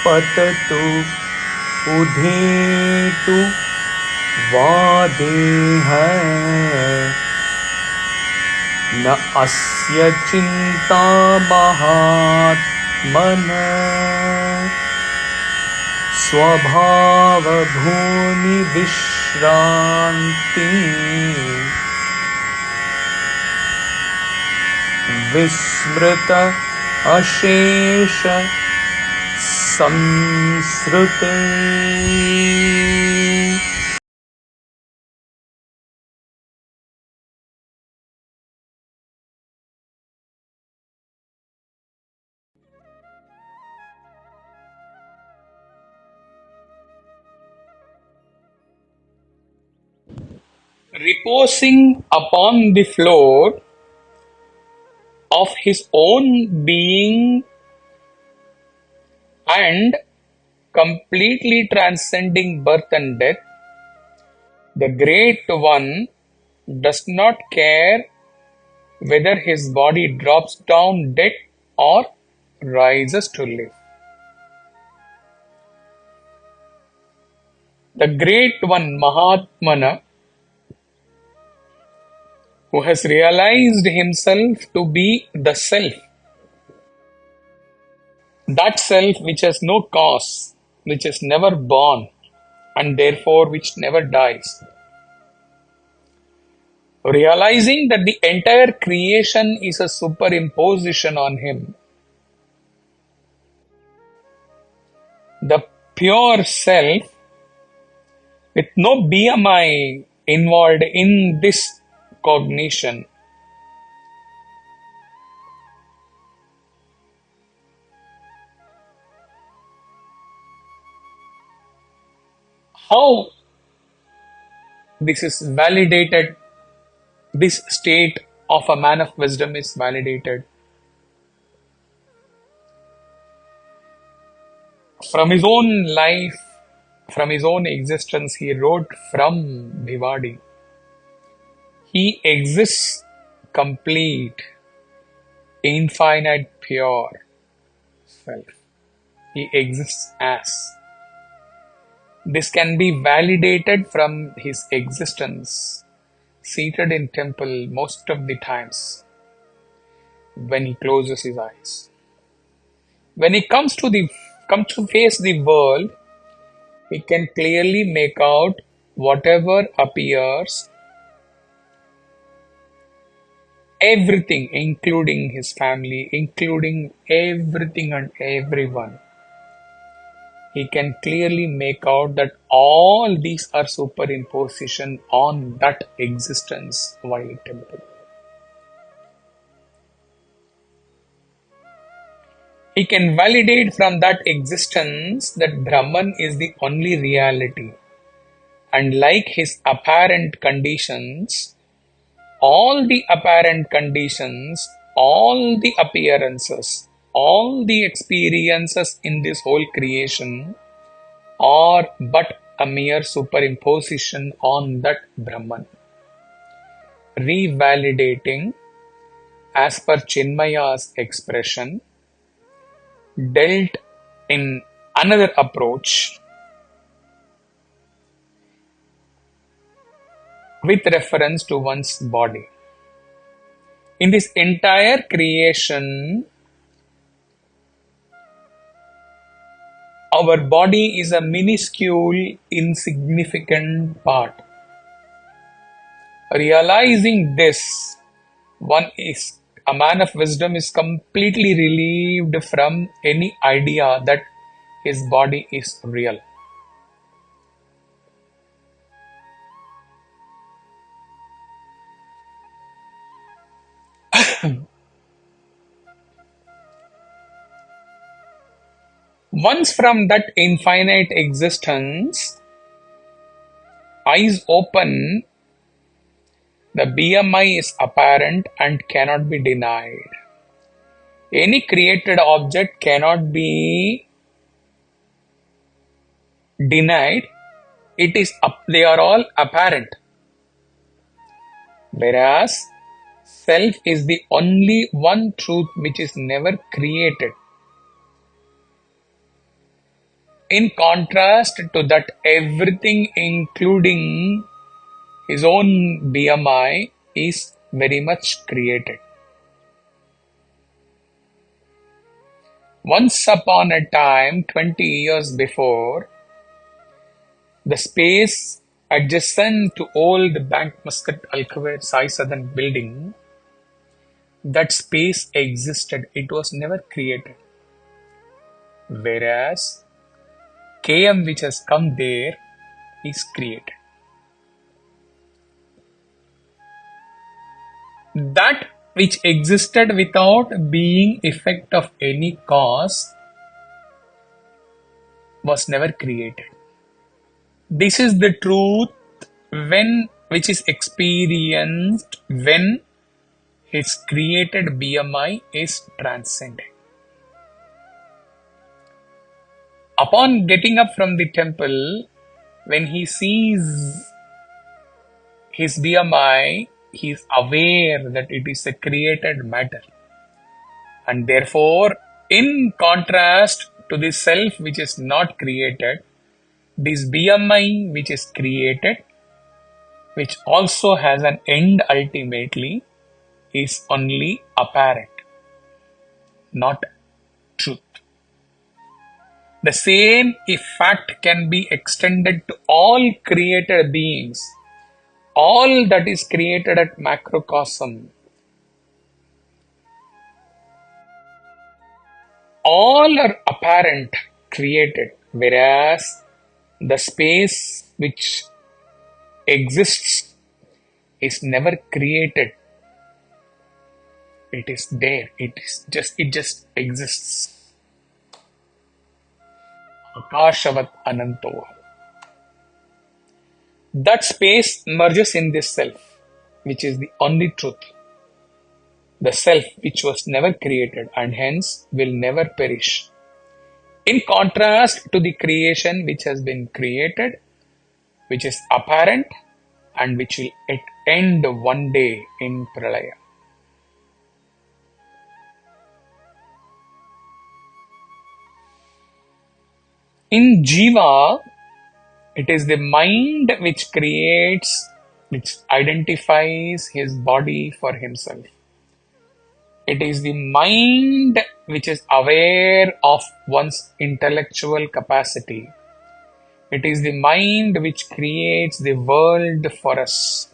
patatūdetu deho nāsya cintā mahātmanaḥ svabhāvabhūmiviśrāntivismṛtāśeṣasaṃsṛteḥ. Reposing upon the floor of his own being and completely transcending birth and death, the Great One does not care whether his body drops down dead or rises to live. The Great One, mahātmanaḥ, who has realized himself to be the self, that self which has no cause, which is never born, and therefore which never dies. Realizing that the entire creation is a superimposition on him, the pure self, with no BMI involved in this cognition, how this is validated, this state of a man of wisdom is validated. From his own life, from his own existence, he wrote from Bhivadi. He exists complete, infinite, pure self. He exists as. This can be validated from his existence, seated in temple most of the times when he closes his eyes. When he comes to face the world, he can clearly make out whatever appears, everything, including his family, including everything and everyone. He can clearly make out that all these are superimposition on that existence while in temple. He can validate from that existence that Brahman is the only reality, and like his apparent conditions, all the apparent conditions, all the appearances, all the experiences in this whole creation are but a mere superimposition on that Brahman. Revalidating, as per Chinmaya's expression, dealt in another approach with reference to one's body. In this entire creation, our body is a minuscule, insignificant part. Realizing this, a man of wisdom is completely relieved from any idea that his body is real. Once from that infinite existence, eyes open, the BMI is apparent and cannot be denied. Any created object cannot be denied. They are all apparent. Whereas self is the only one truth which is never created. In contrast to that, everything including his own BMI is very much created. Once upon a time, 20 years before, the space adjacent to old Bank Muscat Alcover Sai Southern building, that space existed. It was never created. Whereas KM which has come there is created. That which existed without being effect of any cause was never created. This is the truth which is experienced when his created BMI is transcending. Upon getting up from the temple, when he sees his BMI, he is aware that it is a created matter. And therefore, in contrast to the self which is not created, this BMI which is created, which also has an end ultimately, is only apparent, not truth. The same fact can be extended to all created beings. All that is created at macrocosm, all are apparent, created, whereas the space which exists is never created. It is there. It just exists. Akashavat ananto. That space merges in this self, which is the only truth. The self which was never created and hence will never perish. In contrast to the creation which has been created, which is apparent and which will end one day in Pralaya. In Jiva, it is the mind which creates, which identifies his body for himself. It is the mind which is aware of one's intellectual capacity. It is the mind which creates the world for us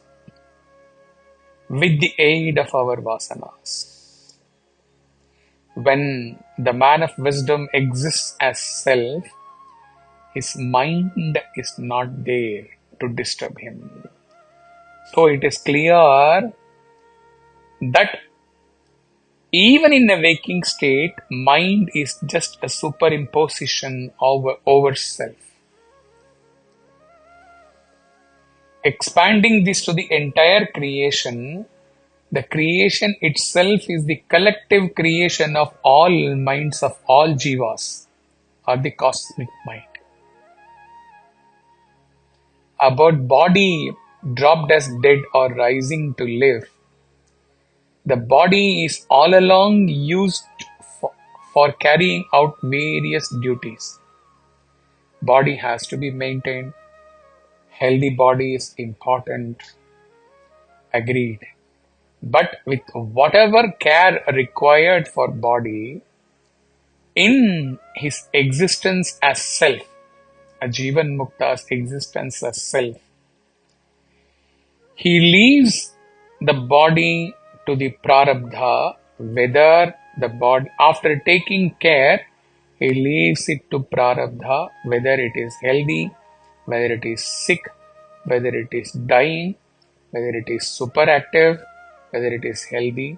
with the aid of our vasanas. When the man of wisdom exists as self, his mind is not there to disturb him. So it is clear that even in a waking state, mind is just a superimposition over self. Expanding this to the entire creation, the creation itself is the collective creation of all minds of all jivas, or the cosmic mind. About body dropped as dead or rising to live, the body is all along used for carrying out various duties. Body has to be maintained. Healthy body is important. Agreed. But with whatever care required for body, in his existence as self, a Jivan Mukta's existence as self, he leaves the body to the prarabdha, whether the body, after taking care, he leaves it to prarabdha, whether it is healthy, whether it is sick, whether it is dying, whether it is superactive, whether it is healthy,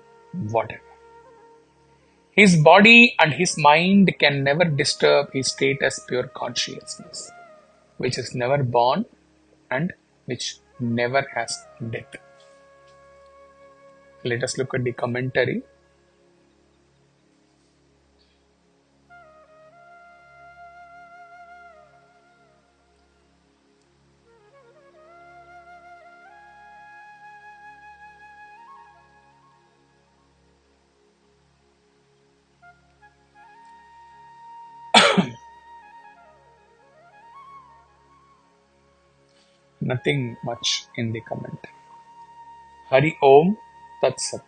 whatever. His body and his mind can never disturb his state as pure consciousness, which is never born and which never has death. Let us look at the commentary. Nothing much in the comment. Hari Om Tat Sat.